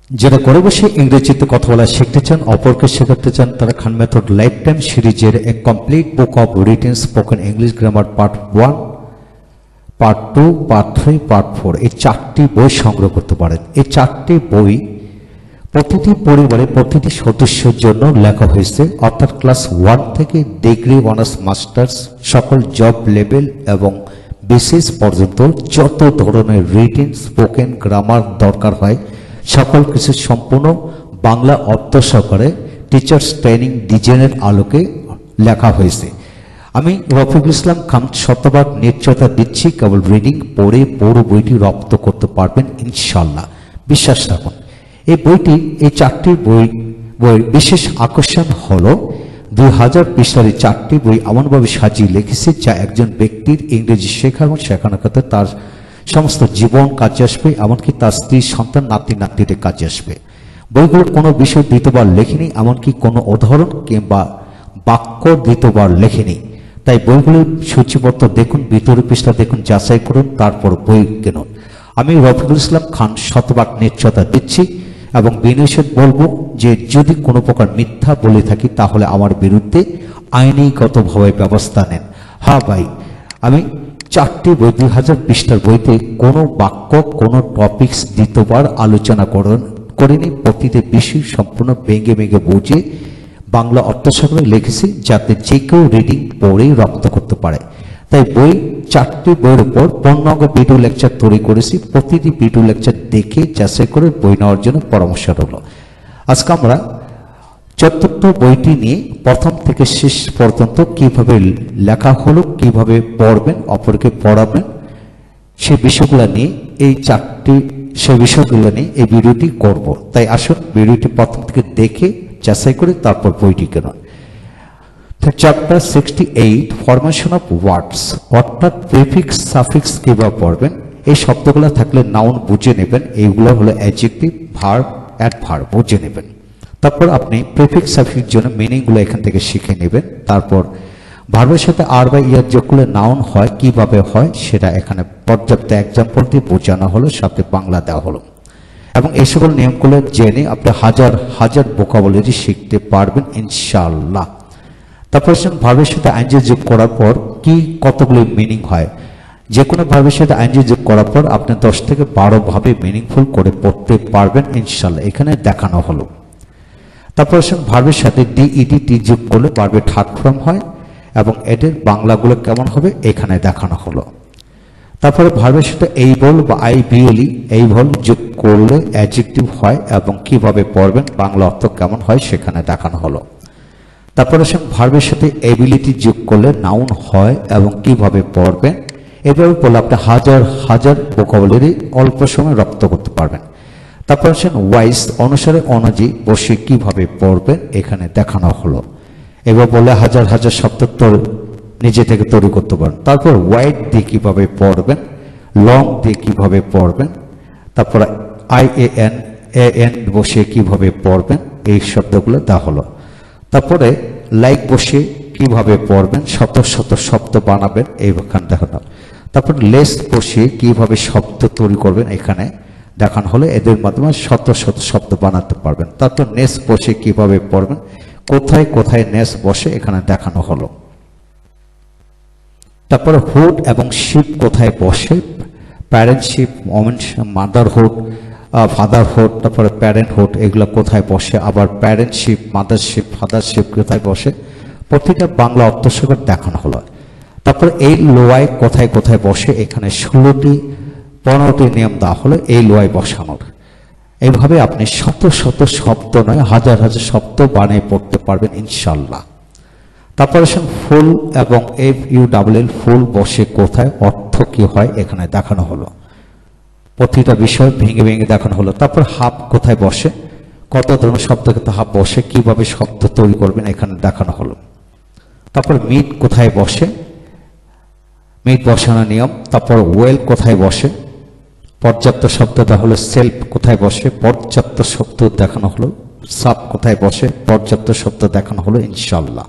যারা ঘরে বসে ইংরেজিতে কথা বলা শিখতে চান, অপরকে শেখাতে চান, তারা খান মেথড লাইফ টাইম সিরিজের a complete book of written spoken English grammar part 1, part 2, part 3, part 4 এই 4টি বই সংগ্রহ করতে পারেন। এই 4টি বই প্রতিটি পরিবারে প্রতিটি সদস্যের জন্য লেখা হয়েছে, অর্থাৎ ক্লাস 1 থেকে ডিগ্রি, অনার্স, মাস্টার্স সকল জব লেভেল এবং বিসিএস পর্যন্ত যত ধরনের রিটেন স্পোকেন গ্রামার দরকার হয় সকল কিছু সম্পূর্ণ বাংলা অর্থ সহকারে টিচার্স ট্রেনিং ডিজাইনের আলোকে লেখা হয়েছে। আমি রফিকুল ইসলাম খান শতভাগ নিশ্চয়তা দিচ্ছি, কেবল রিডিং পড়ে পুরো বইটি রপ্ত করতে পারবেন ইনশাল্লাহ, বিশ্বাস রাখুন। এই বইটি, এই 4টি বইয়ের বিশেষ আকর্ষণ হলো 2000 পৃষ্ঠার 4টি বই এমনভাবে সাজিয়ে লিখেছে যা একজন ব্যক্তির ইংরেজি শেখা এবং শেখানোর ক্ষেত্রে তার সমস্ত জীবন কাজে আসবে, এমনকি তার স্ত্রী, সন্তান, নাতি নাতনিদের কাজে আসবে। বইগুলো কোনো বিষয় দ্বিতীয়বার লেখেনি, এমনকি কোনো উদাহরণ কিংবা বাক্য দ্বিতীয়বার লেখেনি। তাই বইগুলির সূচিপত্র দেখুন, ভিতরের পৃষ্ঠা দেখুন, যাচাই করুন, তারপর বই কিনুন। আমি রফিকুল ইসলাম খান শতভাগ নিশ্চয়তা দিচ্ছি এবং বিনয়সে বলবো যে যদি কোনো প্রকার মিথ্যা বলে থাকি তাহলে আমার বিরুদ্ধে আইনিগতভাবে ব্যবস্থা নেন। হ্যাঁ ভাই, আমি 4টি বই 2000 পৃষ্ঠার বইতে কোনো বাক্য, কোনো টপিকস দ্বিতীয়বার আলোচনা করিনি। প্রতিটি বিষয় সম্পূর্ণ ভেঙে ভেঙে বুঝে বাংলা অর্থ সহকারে লিখেছি যাতে যে কেউ রিডিং পড়ে রপ্ত করতে পারে। তাই 4টি বইয়ের উপর পূর্ণাঙ্গ ভিডিও লেকচার তৈরি করেছি। প্রতিটি ভিডিও লেকচার দেখে যাচাই করে বই নেওয়ার জন্য পরামর্শ রইল। আজকে আমরা 4র্থ বইটি নিয়ে প্রথম থেকে শেষ পর্যন্ত কিভাবে লেখা হলো, কিভাবে পড়বেন, অপরকে পড়াবেন, সেই বিষয়গুলো নিয়ে এই ভিডিওটি করব। তাই আসুন ভিডিওটি প্রথম থেকে দেখে যাচাই করে তারপর বইটি কেনুন। চ্যাপ্টার 68 ফরমেশন অফ ওয়ার্ডস, অর্থাৎ প্রিফিক্স সাফিক্স কিভাবে পড়বেন। এই শব্দগুলো থাকলে নাউন বুঝে নেবেন, এইগুলো হলো অ্যাডজেক্টিভ, ভার্ব, অ্যাডভার্ব বুঝে নেবেন। তারপর আপনি প্রিফিক্স সাফিক্স জন্য মিনিংগুলো এখান থেকে শিখে নেবেন। তারপর ভার্বের সাথে আর বা ইয়ার যোগ করলে নাউন হয়, কিভাবে হয় সেটা এখানে পর্যাপ্ত এক্সাম্পল দিয়ে বোঝানো হলো, সাথে বাংলা দেওয়া হলো। এবং এই সকল নিয়মগুলো জেনে আপনি হাজার হাজার ভোকাবুলারি শিখতে পারবেন ইনশাআল্লাহ। তারপর ভার্বের সাথে আইনজি যোগ করার পর কি কতগুলি মিনিং হয়। যে কোনো ভার্বের সাথে আইনজি যোগ করার পর আপনি 10 থেকে 12 ভাবে মিনিংফুল করে পড়তে পারবেন ইনশাআল্লাহ, এখানে দেখানো হলো। তারপর ভার্বের সাথে ডিইডিটি যোগ করলে ভার্বের থার্ড ফর্ম হয় এবং এদের বাংলাগুলো কেমন হবে এখানে দেখানো হলো। তারপরে ভার্বের সাথে এইবল বা আইবিএলই, এইবল যোগ করলে অ্যাডজেক্টিভ হয় এবং কিভাবে পড়বেন, বাংলা অর্থ কেমন হয় সেখানে দেখানো হলো। তারপরে ভার্বের সাথে এবিলিটি যোগ করলে নাউন হয় এবং কিভাবে পড়বেন, এভাবে পড়লে আপনি হাজার হাজার ভোকাবুলারি অল্প সময় রপ্ত করতে পারবেন। তারপর ওয়াইস অনুসারে অনুযায়ী বসে কিভাবে পড়বেন এখানে দেখানো হলো। এবার বলে হাজার হাজার শব্দ নিজে থেকে তৈরি করতে পারেন। তারপর ওয়াইড দিয়ে কিভাবে পড়বেন, লং দিয়ে কিভাবে পড়বেন, তারপর IAN বসে কিভাবে পড়বেন, এই শব্দগুলো দেওয়া হলো। তারপরে লাইক বসে কিভাবে পড়বেন, শত শত শব্দ বানাবেন এইখানে দেখানো। তারপর লেস বসে কিভাবে শব্দ তৈরি করবেন এখানে দেখানো হলো, এদের মাধ্যমে শত শত শব্দ বানাতে পারবেন। তারপর নেস বসে কিভাবে পড়বেন, কোথায় কোথায় নেস বসে এখানে দেখানো হলো। তারপর হুড এবং শিপ কোথায় বসে, প্যারেন্টশিপ, মাদারহুড, ফাদারহুড, তারপরে প্যারেন্টহুড এগুলো কোথায় বসে, আবার প্যারেন্টশিপ, মাদারশিপ, ফাদারশিপ কোথায় বসে, প্রতিটা বাংলা অর্থ সহকারে দেখানো হলো। তারপর এই লোয়াই কোথায় কোথায় বসে, এখানে 15টি নিয়ম দেওয়া হলো এই লোয়াই বসানোর। এইভাবে আপনি শত শত শব্দ নয় হাজার হাজার শব্দ বানিয়ে পড়তে পারবেন ইনশাল্লাহ। তারপরে ফুল এবং FULL ফুল বসে কোথায়, অর্থ কি হয় এখানে দেখানো হলো। প্রতিটা বিষয় ভেঙে ভেঙে দেখানো হলো। তারপর হাফ কোথায় বসে, কত ধরনের শব্দ কিন্তু হাফ বসে, কিভাবে শব্দ তৈরি করবেন এখানে দেখানো হলো। তারপর মিট কোথায় বসে, মিট বসানোর নিয়ম। তারপর ওয়েল কোথায় বসে, পর্যাপ্ত শব্দ দেওয়া হলো। সেলফ কোথায় বসে, পর্যাপ্ত শব্দ দেখানো হলো। সাব কোথায় বসে, পর্যাপ্ত শব্দ দেখানো হলো ইনশাল্লাহ।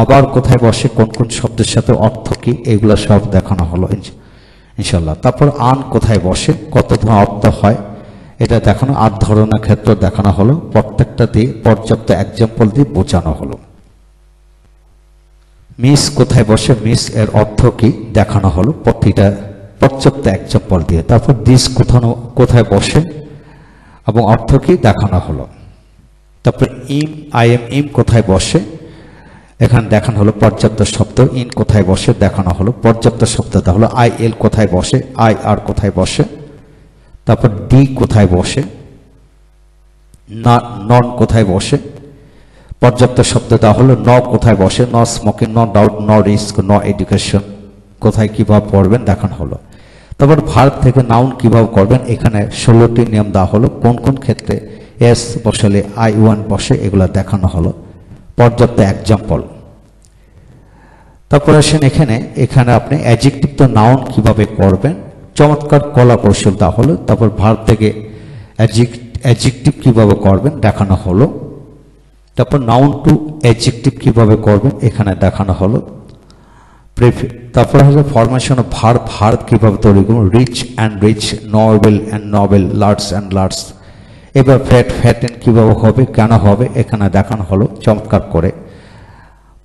আবার কোথায় বসে, কোন কোন শব্দের সাথে অর্থ কি, এগুলো সব দেখানো হলো ইনশাল্লাহ। তারপর আন কোথায় বসে, কত ধরনের অর্থ হয় এটা দেখানো 8 ধরনের ক্ষেত্র দেখানো হলো, প্রত্যেকটা দিয়ে পর্যাপ্ত এক্সাম্পল দিয়ে বোঝানো হলো। মিস কোথায় বসে, মিস এর অর্থ কি দেখানো হলো প্রতিটা পর্যাপ্ত এক্সাম্পল দিয়ে। তারপর দিস কোথায় বসে এবং অর্থ কি দেখানো হলো। তারপর ইম, আই এম, ইম কোথায় বসে এখানে দেখানো হলো পর্যাপ্ত শব্দ। ইন কোথায় বসে দেখানো হলো পর্যাপ্ত শব্দ দেওয়া হলো। আই এল কোথায় বসে, আই আর কোথায় বসে। তারপর ডি কোথায় বসে, নন কোথায় বসে পর্যাপ্ত শব্দ দেওয়া হলো। ন কোথায় বসে, ন স্মোকিং, ন ডাউট, ন রিস্ক, ন এডুকেশন কোথায় কিভাবে পড়বেন দেখানো হলো। তারপর ভার্ব থেকে নাউন কিভাবে করবেন এখানে 16টি নিয়ম দেওয়া হলো। কোন কোন ক্ষেত্রে এস বসালে আই ওয়ান বসে এগুলো দেখানো হলো, পর্যাপ্ত এক্সাম্পল। তারপর আসেন এখানে আপনি অ্যাডজেক্টিভ তো নাউন কিভাবে করবেন চমৎকার কলা কৌশল দেওয়া হলো। তারপর ভার্ব থেকে অ্যাডজেক্টিভ কিভাবে করবেন দেখানো হলো। তারপর নাউন টু অ্যাডজেক্টিভ কিভাবে করবেন এখানে দেখানো হলো। তারপর হচ্ছে ফরমেশন অফ ভার্ব, ভার্ব কিভাবে তৈরি করবেন। Rich and rich, noble and noble, large and large. এবার ফ্যাট, ফ্যাটেন কিভাবে হবে, কেন হবে এখানে দেখানো হলো চমৎকার করে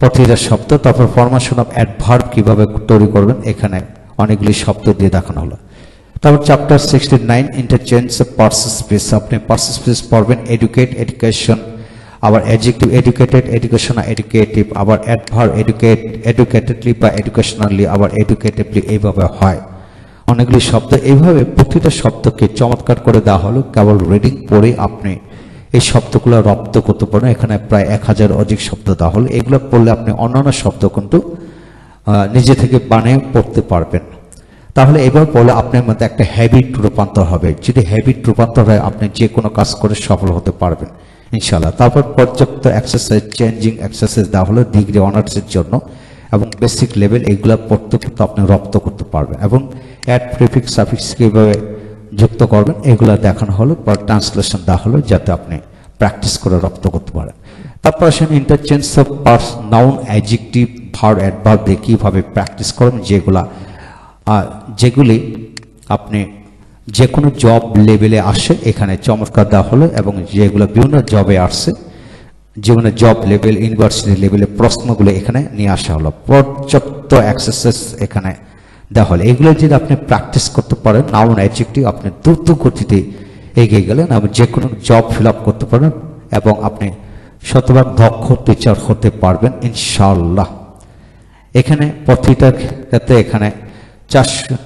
প্রতিটা শব্দ। তারপর ফরমেশন অফ অ্যাডভার্ব কিভাবে তৈরি করবেন এখানে অনেকগুলি শব্দ দিয়ে দেখানো হলো। তারপর চ্যাপ্টার 69 ইন্টারচেঞ্জ অফ পার্টিসিপেটস, আপনি পার্টিসিপেটস পড়বেন। এডুকেট, এডুকেশন, আবার অ্যাডজেক্টিভ এডুকেটেড, এডুকেশন, এডুকেটিভ, আবার অ্যাডভার্ব এডুকেটেডলি বা এডুকেশনালি, আবার এডুকেটিভলি, এইভাবে হয় অনেকগুলি শব্দ। এইভাবে প্রতিটা শব্দকে চমৎকার করে দেওয়া হলো। কেবল রিডিং পড়ে আপনি এই শব্দগুলো রপ্ত করতে পারেন। এখানে প্রায় 1000 অধিক শব্দ দেওয়া হলো। এগুলো পড়লে আপনি অন্যান্য শব্দ কিন্তু নিজে থেকে বানিয়ে পড়তে পারবেন। তাহলে এবার পড়লে আপনার মধ্যে একটা হ্যাবিট রূপান্তর হবে। যদি হ্যাবিট রূপান্তর হয় আপনি যে কোনো কাজ করে সফল হতে পারবেন ইনশাআল্লাহ। তারপর পর্যাপ্ত এক্সারসাইজ, চেঞ্জিং এক্সারসাইজ দেওয়া হলো ডিগ্রি অনার্সের জন্য এবং বেসিক লেভেল, এগুলো পড়তে পড়তে আপনি রপ্ত করতে পারবেন। এবং অ্যাড, প্রিফিক্স, সাফিক্স কীভাবে যুক্ত করবেন এগুলো দেখানো হলো বা ট্রান্সলেশন দেওয়া হলো যাতে আপনি প্র্যাকটিস করে রপ্ত করতে পারেন। তারপর আসেন interchange of parts, noun, adjective, verb, adverb দিয়ে কীভাবে প্র্যাকটিস করবেন যেগুলি আপনি যে কোনো জব লেভেলে আসে এখানে চমৎকার দেওয়া হলো। এবং যেগুলো বিভিন্ন জবে আসছে, যেগুলো জব লেভেল, ইউনিভার্সিটি লেভেলে প্রশ্নগুলো এখানে নিয়ে আসা হলো। পর্যাপ্ত এক্সারসাইজ এখানে দেওয়া হলো। এগুলো যদি আপনি প্র্যাকটিস করতে পারেন, নাউন, অ্যাডজেক্টিভ, আপনি দ্রুত গতিতে এগিয়ে গেলেন এবং যে কোনো জব ফিল আপ করতে পারেন এবং আপনি শতভাগ দক্ষ টিচার হতে পারবেন ইনশাআল্লাহ। এখানে প্রতিটা ক্ষেত্রে এখানে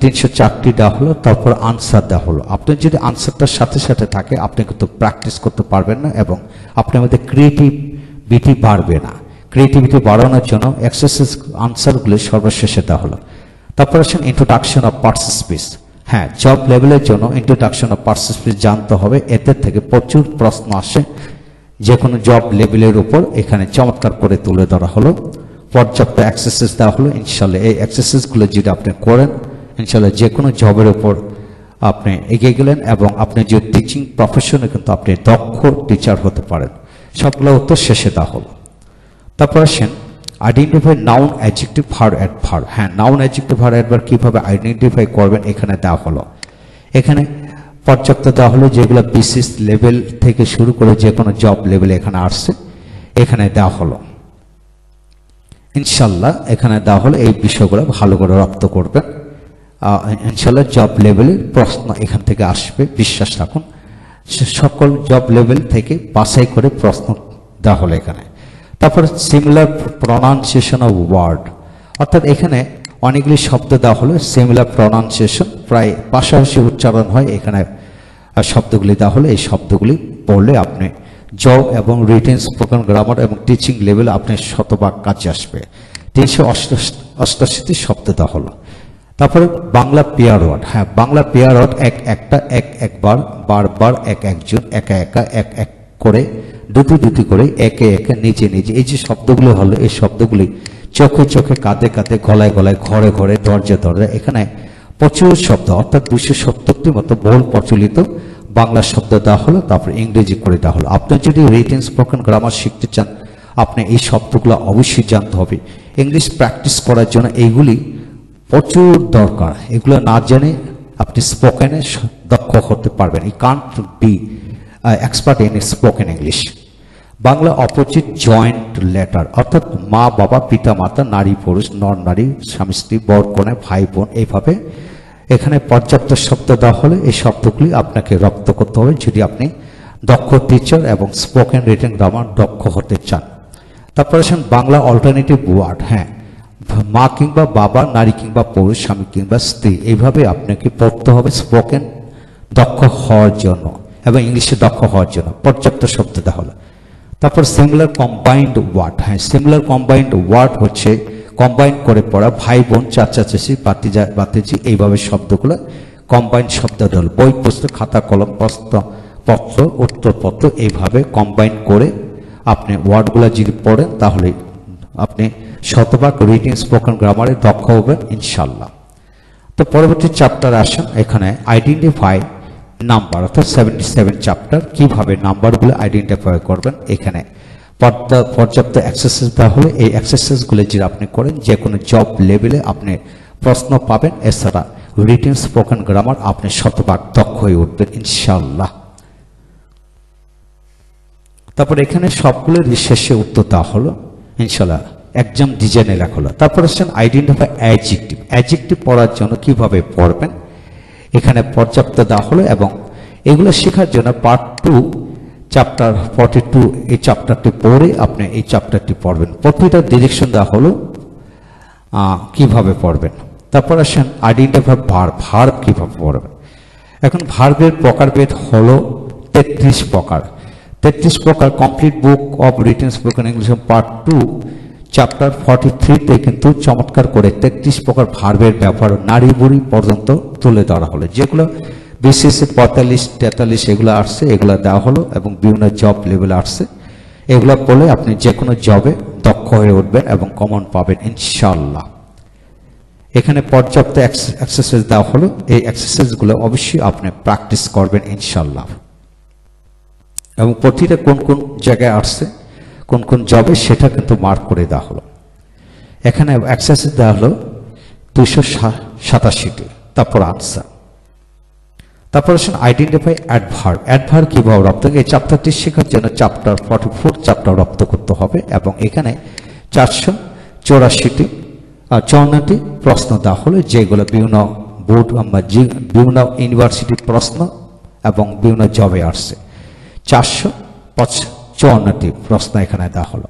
304টি দেওয়া হলো। তারপর আনসার দেওয়া হলো। আপনি যদি আনসারটার সাথে সাথে থাকে আপনি কিন্তু প্র্যাকটিস করতে পারবেন না এবং আপনার মধ্যে ক্রিয়েটিভিটি বাড়বে না। ক্রিয়েটিভিটি বাড়ানোর জন্য এক্সারসাইজ আনসারগুলো সর্বশেষে দেওয়া হলো। তারপর আসেন ইন্ট্রোডাকশন অফ পার্টিসিপেটস। হ্যাঁ, জব লেভেলের জন্য ইন্ট্রোডাকশন অফ পার্টিসিপেটস জানতে হবে। এতে থেকে প্রচুর প্রশ্ন আসে যে কোনো জব লেভেলের উপর, এখানে চমৎকার করে তুলে ধরা হলো। পর্যাপ্ত এক্সারসাইজ দেওয়া হলো। ইনশাল্লাহ এই এক্সারসাইজগুলো যদি আপনি করেন ইনশাল্লাহ যে কোনো জবের উপর আপনি এগিয়ে গেলেন এবং আপনি যে টিচিং প্রফেশনে কিন্তু আপনি দক্ষ টিচার হতে পারেন। সবগুলো উত্তর শেষে দেওয়া হলো। তারপর আসেন identify noun, adjective, verb, adverb. হ্যাঁ, নাউন, অ্যাডজেক্টিভ, ভার্ব, অ্যাডভার্ব কীভাবে আইডেন্টিফাই করবেন এখানে দেওয়া হলো। এখানে পর্যাপ্ত দেওয়া হলো যেগুলো বিসিএস লেভেল থেকে শুরু করে যে কোনো জব লেভেলে এখানে আসছে এখানে দেওয়া হলো ইনশাল্লাহ। এখানে দেওয়া হলো এই বিষয়গুলো ভালো করে রপ্ত করবেন ইনশাল্লাহ। জব লেভেলের প্রশ্ন এখান থেকে আসবে, বিশ্বাস রাখুন। সকল জব লেভেল থেকে বাছাই করে প্রশ্ন দেওয়া হলো এখানে। তারপর সিমিলার প্রনাউন্সিয়েশন অফ ওয়ার্ড, অর্থাৎ এখানে অনেকগুলি শব্দ দেওয়া হলো সিমিলার প্রনাউন্সিয়েশন, প্রায় পাশাপাশি উচ্চারণ হয় এখানে শব্দগুলি দেওয়া হলো। এই শব্দগুলি পড়লে আপনি জব এবং রিটেন, স্পোকেন, গ্রামার এবং টিচিং লেভেল আপনি শতভাগ কাজে আসবে। 388টি শব্দ দেওয়া হলো। তারপরে বাংলা পেয়ার ওয়ার্ড। হ্যাঁ, বাংলা পেয়ার ওয়ার্ড একটা, একবার, বারবার, একজন, একা একা, এক করে, দুটি করে, একে একে, নিজে নিজে, এই যে শব্দগুলো হলো এই শব্দগুলি চোখে চোখে, কাঁধে কাঁধে, গলায় গলায়, ঘরে ঘরে, দরজা দরজা, এখানে প্রচুর শব্দ অর্থাৎ 270টির মতো বহুল প্রচলিত বাংলা শব্দ দেওয়া হলো। তারপর ইংরেজি করে দেওয়া হলো। আপনি যদি রিটেন, স্পোকেন, গ্রামার শিখতে চান আপনি এই শব্দগুলো অবশ্যই জানতে হবে। ইংলিশ প্র্যাকটিস করার জন্য এইগুলি প্রচুর দরকার। এগুলো না জেনে আপনি স্পোকেনে দক্ষ হতে পারবেন। I can't be expert in spoken English. Bangla opposite joint letter, অর্থাৎ মা বাবা পিতা মাতা নারী পুরুষ নর নারী স্বামী স্ত্রী বর কনে ভাই বোন, এইভাবে এখানে পর্যাপ্ত শব্দ দেওয়া হলে এই শব্দগুলি আপনাকে রপ্ত করতে হবে যদি আপনি দক্ষ টিচার এবং স্পোকেন রিটেন গ্রামার দক্ষ হতে চান। তারপর আসেন বাংলা অল্টারনেটিভ ওয়ার্ড। হ্যাঁ, মা কিংবা বাবা, নারী কিংবা পুরুষ, স্বামী কিংবা স্ত্রী, এইভাবে আপনাকে পড়তে হবে স্পোকেন দক্ষ হওয়ার জন্য এবং ইংলিশে দক্ষ হওয়ার জন্য পর্যাপ্ত শব্দ দেওয়া হলো। তারপর সিমিলার কম্বাইন্ড ওয়ার্ড। হ্যাঁ, সিমিলার কম্বাইন্ড ওয়ার্ড হচ্ছে কম্বাইন করে পড়া, ভাই বোন, চাচা চাচি, বাতিজা বাতিজি, এইভাবে শব্দগুলো কম্বাইন্ড শব্দ হল। বই পুস্তক খাতা কলম প্রশ্নপত্র উত্তরপত্র, এইভাবে কম্বাইন করে আপনি ওয়ার্ডগুলো যদি পড়েন তাহলে আপনি শতভাগ রিডিং স্পোকেন গ্রামারে দক্ষ হবেন ইনশাল্লাহ। তো পরবর্তী চ্যাপ্টার আসেন, এখানে আইডেন্টিফাই নাম্বার, অর্থাৎ 77 চ্যাপ্টার, কিভাবে নাম্বারগুলো আইডেন্টিফাই করবেন। এখানে পর্যাপ্ত এক্সারসাইজ দেওয়া হলে এই এক্সারসাইজগুলো যদি আপনি করেন যে কোনো জব লেভেলে আপনি প্রশ্ন পাবেন। এছাড়া রিটেন স্পোকেন গ্রামার আপনি শতভাগ দক্ষ হয়ে উঠবেন ইনশাল্লাহ। তারপর এখানে সবগুলোর শেষে উত্তর দেওয়া হলো ইনশাল্লাহ, এক্সাম ডিজাইনে লেখা হলো। তারপর আসছেন আইডেন্টিফাই অ্যাডজেক্টিভ। অ্যাডজেক্টিভ পড়ার জন্য কিভাবে পড়বেন এখানে পর্যাপ্ত দেওয়া হলো এবং এগুলো শেখার জন্য পার্ট 2 চ্যাপ্টার 42 এই চ্যাপ্টারটি পড়ে আপনি এই চ্যাপ্টারটি পড়বেন। প্রতিটা ডিরেকশন দেওয়া হলো কিভাবে পড়বেন। তারপর আসেন আইডেন্টিফাই ভার্ব। ভার্ব কিভাবে পড়বেন। এখন ভার্বের প্রকারভেদ হলো 33 প্রকার। 33 প্রকার complete book of written spoken English part 2 chapter 43-তে কিন্তু চমৎকার করে 33 প্রকার ভার্বের ব্যবহার নারী বুড়ি পর্যন্ত তুলে ধরা হলো, যেগুলো বিসিএস 45, 43 এগুলো আসছে, এগুলো দেওয়া হলো এবং বিভিন্ন জব লেভেলে আসছে। এগুলো বলে আপনি যে কোনো জবে দক্ষ হয়ে উঠবেন এবং কমন পাবেন ইনশাল্লাহ। এখানে পর্যাপ্ত এক্সারসাইজ দেওয়া হলো, এই এক্সারসাইজগুলো অবশ্যই আপনি প্র্যাকটিস করবেন ইনশাল্লাহ। এবং প্রতিটা কোন কোন জায়গায় আসছে, কোন কোন জবে, সেটা কিন্তু মার্ক করে দেওয়া হলো। এখানে এক্সারসাইজ দেওয়া হলো 287টি। তারপর আনসার। তারপর আসেন আইডেন্টিফাই অ্যাডভার্ব। অ্যাডভার্ব কিভাবে রপ্ত, এই চ্যাপ্টারটি শেখার জন্য চ্যাপ্টার 44 চ্যাপ্টার রপ্ত করতে হবে এবং এখানে 484টি প্রশ্ন দেওয়া হলো, যেগুলো বিভিন্ন বোর্ড বিভিন্ন ইউনিভার্সিটির প্রশ্ন এবং বিভিন্ন জবে আসছে। 454টি প্রশ্ন এখানে দেওয়া হলো।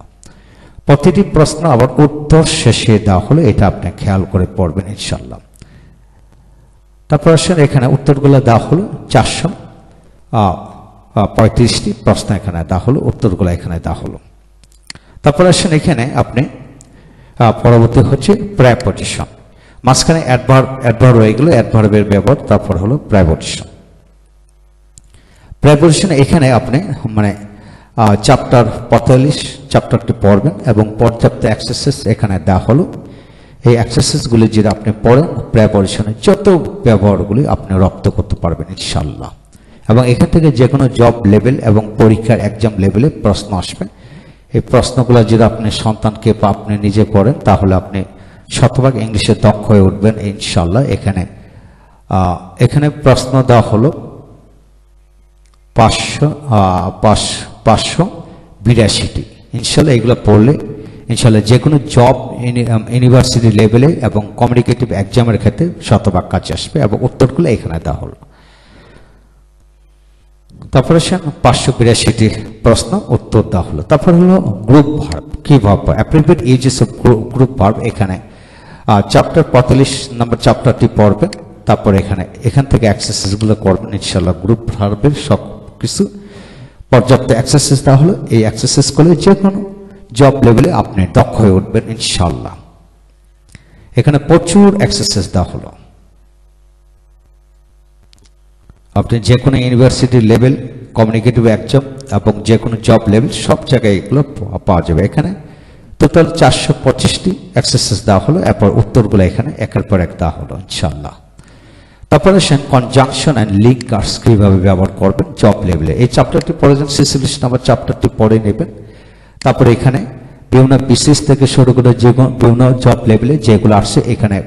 প্রতিটি প্রশ্ন আবার উত্তর শেষে দেওয়া হলো, এটা আপনি খেয়াল করে পড়বেন ইনশাল্লাহ। তারপর আসেন এখানে উত্তরগুলো দেওয়া হলো 435টি প্রশ্ন এখানে দেওয়া হলো, উত্তরগুলো এখানে দেওয়া হলো। তারপর আসেন এখানে আপনি পরবর্তী হচ্ছে প্রেপোজিশন। মাঝখানে অ্যাডভার্ব হয়ে গেল, অ্যাডভার্বের ব্যবহার। তারপর হলো প্রেপোজিশন। প্রেপোজিশন এখানে আপনি চ্যাপ্টার 45 চ্যাপ্টারটি পড়বেন এবং পর্যাপ্ত এক্সারসাইজ এখানে দেওয়া হলো। এই এক্সারসাইজগুলি যদি আপনি পড়েন প্রেপোজিশনের যত ব্যবহারগুলি আপনি রপ্ত করতে পারবেন ইনশাল্লাহ। এবং এখান থেকে যে কোনো জব লেভেল এবং পরীক্ষার এক্সাম লেভেলে প্রশ্ন আসবে। এই প্রশ্নগুলো যদি আপনি সন্তানকে বা আপনি নিজে পড়েন তাহলে আপনি শতভাগ ইংলিশে দক্ষ হয়ে উঠবেন ইনশাল্লাহ। এখানে প্রশ্ন দেওয়া হলো 582টি ইনশাল্লাহ। এগুলো পড়লে ইনশাল্লাহ যে কোনো জব ইউনিভার্সিটি লেভেলে এবং কমিউনিকেটিভ এক্সামের ক্ষেত্রে শতভাগ কাজে আসবে এবং উত্তরগুলো এখানে দেওয়া হলো। তারপরে 582টি প্রশ্ন উত্তর দেওয়া হলো। তারপর হলো গ্রুপ ভার্ব। কি verb, appropriate uses of group verb. এখানে চ্যাপ্টার 45 নম্বর চ্যাপ্টারটি পড়বেন। তারপর এখান থেকে এক্সারসাইজগুলো করবেন ইনশাল্লাহ। গ্রুপ ভার্বের সব কিছু পর্যাপ্ত এক্সারসাইজ দেওয়া হলো। এই এক্সারসাইজ করলে যে কোনো জব লেভেলে আপনি দক্ষ হয়ে উঠবেন ইনশাল্লাহ। এখানে প্রচুর এক্সারসাইজ দেওয়া হলো। আপনি যে কোনো ইউনিভার্সিটি লেভেল, কমিউনিকেটিভ এক্সাম এবং যে কোনো জব লেভেল সব জায়গায় এগুলো পাওয়া যাবে। এখানে টোটাল 425টি এক্সারসাইজ দেওয়া হলো। এরপর উত্তরগুলো এখানে একের পর এক দেওয়া হলো ইনশাল্লাহ। তারপরে আসেন কনজাংশন অ্যান্ড লিঙ্কার্স কিভাবে ব্যবহার করবেন জব লেভেলে। এই চ্যাপ্টারটি প্রয়োজন 46 নম্বর চ্যাপ্টারটি পড়ে নেবেন। তারপরে এখানে বিভিন্ন বিসিএস থেকে শুরু করে যে বিভিন্ন জব লেভেলে যেগুলো আসছে এখানে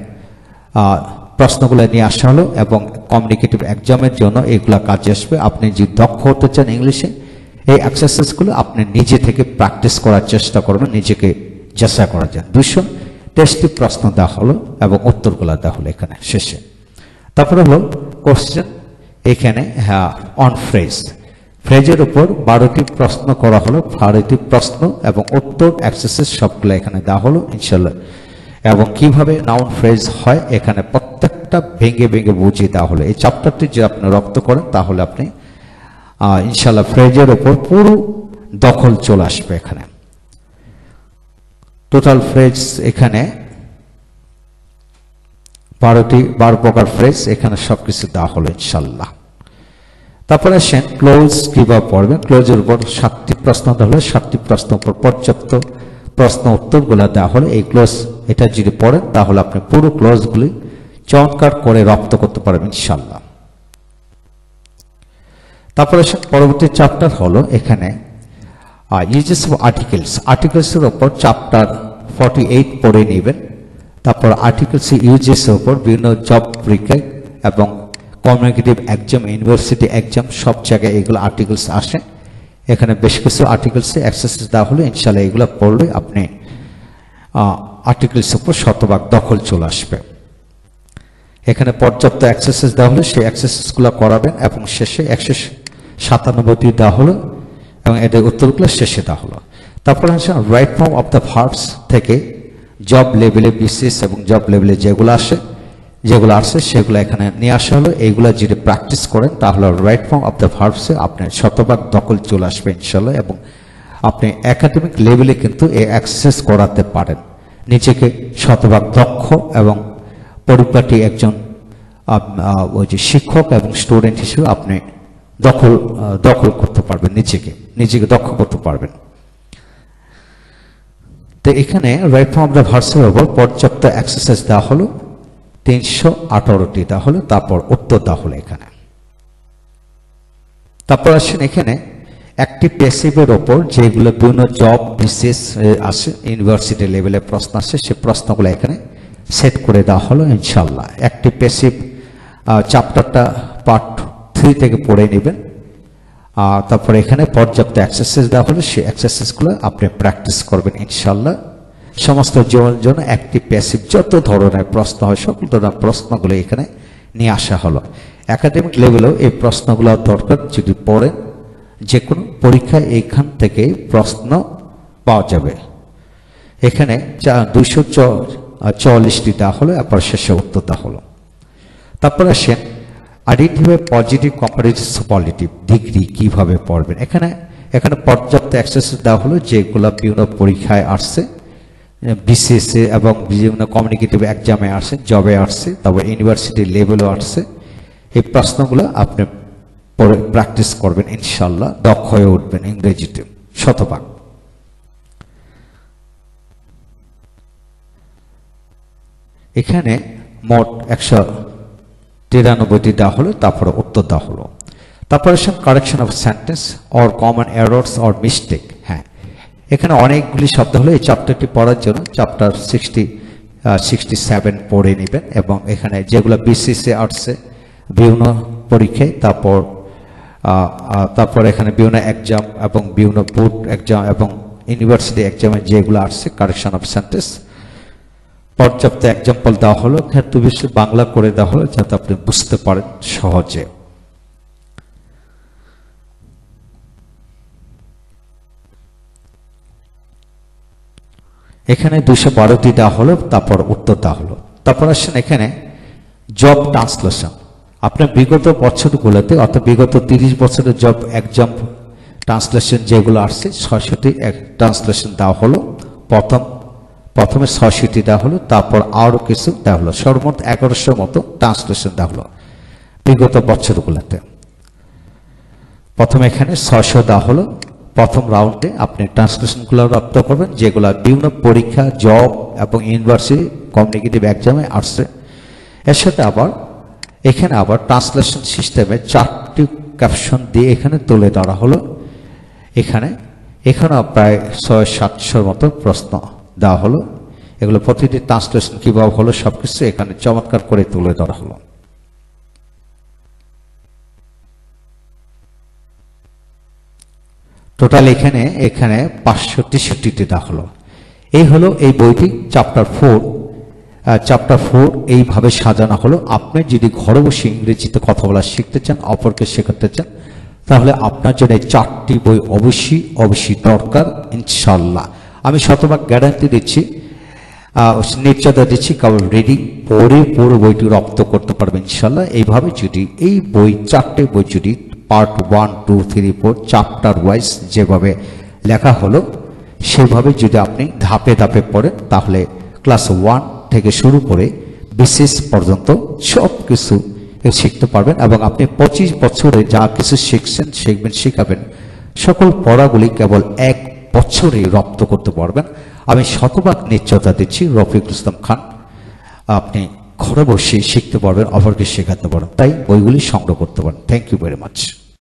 প্রশ্নগুলো নিয়ে আসা হলো এবং কমিউনিকেটিভ এক্সামের জন্য এগুলা কাজে আসবে। আপনি যদি দক্ষ হতে চান ইংলিশে, এই এক্সারসাইজগুলো আপনি নিজে থেকে প্র্যাকটিস করার চেষ্টা করবেন, নিজেকে যাচাই করার জন্য। 200 টেস্টি প্রশ্ন দেওয়া হলো এবং উত্তরগুলো দেওয়া হলো এখানে শেষে। তারপরে হলো কোশ্চেন, এখানে হ্যাঁ অন ফ্রেজ, ফ্রেজের উপর 12টি প্রশ্ন করা হলো, 12টি প্রশ্ন এবং উত্তর এক্সারসাইজ সবগুলো এখানে দেওয়া হলো ইনশাল্লাহ। এবং কিভাবে নাউন ফ্রেজ হয় এখানে প্রত্যেকটা ভেঙে ভেঙে বুঝিয়ে দেওয়া হলো। এই চ্যাপ্টারটি যদি আপনি রপ্ত করেন তাহলে আপনি ইনশাল্লাহ ফ্রেজের উপর পুরো দখল চলে আসবে। এখানে টোটাল ফ্রেজ এখানে 12 প্রকার ফ্রেজ এখানে সবকিছু দেওয়া হলো ইনশাল্লাহ। তারপরে আসেন ক্লোজ কিভাবে পড়বেন। ক্লোজের উপর 7টি প্রশ্ন দেওয়া হলো, 7টি প্রশ্ন উপর পর্যাপ্ত প্রশ্ন উত্তরগুলো দেওয়া হলো। এই ক্লোজ এটা যদি পড়েন তাহলে আপনি পুরো ক্লোজগুলি চমৎকার করে রপ্ত করতে পারবেন ইনশাল্লাহ। তারপরে পরবর্তী চ্যাপ্টার হলো এখানে ইউজেস অফ আর্টিকেলস। আর্টিকেলসের উপর চ্যাপ্টার 48 পড়ে নেবেন। তারপর আর্টিকেলস ইউজেসের উপর বিভিন্ন জব পরীক্ষা এবং কমিউনিকেটিভ এক্সাম, ইউনিভার্সিটি এক্সাম সব জায়গায় এগুলো আর্টিকেলস আসে। এখানে বেশ কিছু আর্টিকেলসে এক্সারসাইজ দেওয়া হলে ইনশাল্লাহ এগুলো পড়লে আপনি আর্টিকেলসের উপর শতভাগ দখল চলে আসবে। এখানে পর্যাপ্ত এক্সারসাইজ দেওয়া হলে সেই এক্সারসাইজগুলো করাবেন এবং শেষে 197টি দেওয়া হলো এবং এদের উত্তরগুলো শেষে দেওয়া হলো। তারপর হচ্ছে right form of the verbs থেকে জব লেভেলে বিসিএস এবং জব লেভেলে যেগুলো আসে সেগুলো এখানে নিয়ে আসা হলো। এইগুলো যদি প্র্যাকটিস করেন তাহলে রাইট ফর্ম অফ দ্য ভার্বসে আপনার শতভাগ দখল চলে আসবে ইনশাল্লাহ। এবং আপনি একাডেমিক লেভেলে কিন্তু এই এক্সারসাইজ করাতে পারেন, নিজেকে শতভাগ দক্ষ এবং পরিপাটি একজন ওই যে শিক্ষক এবং স্টুডেন্ট হিসেবে আপনি দখল করতে পারবেন, নিজেকে দক্ষ করতে পারবেন। তো এখানে রাইট ফর্ম অফ দ্য ভার্বসের উপর পর্যাপ্ত এক্সারসাইজ দেওয়া হলো 318টি দেওয়া হলো, তারপর উত্তর দেওয়া হলো এখানে। তারপর আসেন এখানে অ্যাক্টিভ প্যাসিভের ওপর যেগুলো বিভিন্ন জব বিসিএস আসে, ইউনিভার্সিটি লেভেলে প্রশ্ন আসে, সেই প্রশ্নগুলো এখানে সেট করে দেওয়া হলো ইনশাল্লাহ। অ্যাক্টিভ প্যাসিভ চ্যাপ্টারটা পার্ট 3 থেকে পড়ে নেবেন। তারপরে এখানে পর্যাপ্ত এক্সারসাইজ দেওয়া হলো, সেই এক্সারসাইজগুলো আপনি প্র্যাকটিস করবেন ইনশাল্লাহ। সমস্ত জীবনের জন্য অ্যাক্টিভ প্যাসিভ যত ধরনের প্রশ্ন হয় সকল ধরনের প্রশ্নগুলো এখানে নিয়ে আসা হলো। একাডেমিক লেভেলেও এই প্রশ্নগুলো দরকার, যদি পড়েন যে কোনো পরীক্ষায় এইখান থেকে প্রশ্ন পাওয়া যাবে। এখানে 244টি দেওয়া হলো, এরপর শেষে উত্তর দেওয়া হলো। তারপর আসেন identify positive comparative superlative degree কিভাবে পড়বেন। এখানে পর্যাপ্ত এক্সারসাইজ দেওয়া হলো যেগুলো বিভিন্ন পরীক্ষায় আসছে, বিসিএস এবং বিভিন্ন কমিউনিকেটিভ এক্সামে আসছে, জবে আসছে, তারপর ইউনিভার্সিটি লেভেলও আসছে। এই প্রশ্নগুলো আপনি পড়ে প্র্যাকটিস করবেন ইনশাল্লাহ, দক্ষ হয়ে উঠবেন ইংরেজিতে শতভাগ। এখানে মোট 193টি দেওয়া হলো, তারপরে উত্তর দেওয়া হলো। তারপরে correction of sentence or common errors or mistake. হ্যাঁ, এখানে অনেকগুলি শব্দ হলো। এই চ্যাপ্টারটি পড়ার জন্য চ্যাপ্টার 67 পড়ে নেবেন এবং এখানে যেগুলো বিসিএসে আসছে বিভিন্ন পরীক্ষায়, তারপর এখানে বিভিন্ন এক্সাম এবং বিভিন্ন বোর্ড এক্সাম এবং ইউনিভার্সিটি এক্সামে যেগুলো আসছে কারেকশন অফ সেন্টেন্স পর্যাপ্ত এক্সাম্পল দেওয়া হলো, ক্ষেত্র বিশেষ বাংলা করে দেওয়া হলো যাতে আপনি বুঝতে পারেন সহজে। এখানে 212টি দেওয়া হলো, তারপর উত্তর দেওয়া হলো। তারপর আসেন এখানে জব ট্রান্সলেশন। আপনার বিগত বছরগুলোতে অর্থাৎ বিগত 30 বছরের জব এক্সাম ট্রান্সলেশন যেগুলো আসছে 600টি ট্রান্সলেশন দেওয়া হলো। প্রথমে 600টি দেওয়া হলো, তারপর আরও কিছু দেওয়া হলো, সর্বমোট 1100 মতো ট্রান্সলেশন দেওয়া হলো বিগত বছরগুলোতে। প্রথমে এখানে 600 দেওয়া হলো। প্রথম রাউন্ডে আপনি ট্রান্সলেশনগুলো রপ্ত করবেন যেগুলো বিভিন্ন পরীক্ষা, জব এবং ইউনিভার্সিটি কমিউনিকেটিভ এক্সামে আসছে। এর সাথে এখানে আবার ট্রান্সলেশন সিস্টেমে 4টি ক্যাপশন দিয়ে এখানে তুলে ধরা হলো। এখানেও প্রায় 600-700 মতো প্রশ্ন দেওয়া হলো। এগুলো প্রতিটি ট্রান্সলেশন কিভাবে হলো সবকিছু এখানে চমৎকার করে তুলে ধরা হলো। টোটাল এখানে 563টি দেওয়া হলো। এই হলো এই বইটি চ্যাপ্টার 4 এইভাবে সাজানো হলো। আপনি যদি ঘরে বসে ইংরেজিতে কথা বলা শিখতে চান, অপরকে শেখাতে চান, তাহলে আপনার জন্য এই 4টি বই অবশ্যই দরকার ইনশাআল্লাহ। আমি শতভাগ গ্যারান্টি দিচ্ছি, নিশ্চয়তা দিচ্ছি, কারণ রিডিং পড়ে পুরো বইটি রপ্ত করতে পারবে ইনশাআল্লাহ। এইভাবে যদি এই বই 4টে বই যদি পার্ট 1, 2, 3, 4 চ্যাপ্টার ওয়াইজ যেভাবে লেখা হলো সেভাবে যদি আপনি ধাপে ধাপে পড়েন, তাহলে ক্লাস 1 থেকে শুরু করে বিশেষ পর্যন্ত সব কিছু শিখতে পারবেন এবং আপনি 25 বছরে যা কিছু শিখবেন শেখাবেন সকল পড়াগুলি কেবল 1 বছরে রপ্ত করতে পারবেন। আমি শতভাগ নিশ্চয়তা দিচ্ছি রফিকুল ইসলাম খান, আপনি ঘরে বসে শিখতে পারবেন, অপরকে শেখাতে পারবেন। তাই বইগুলি সংগ্রহ করতে পারেন। Thank you very much.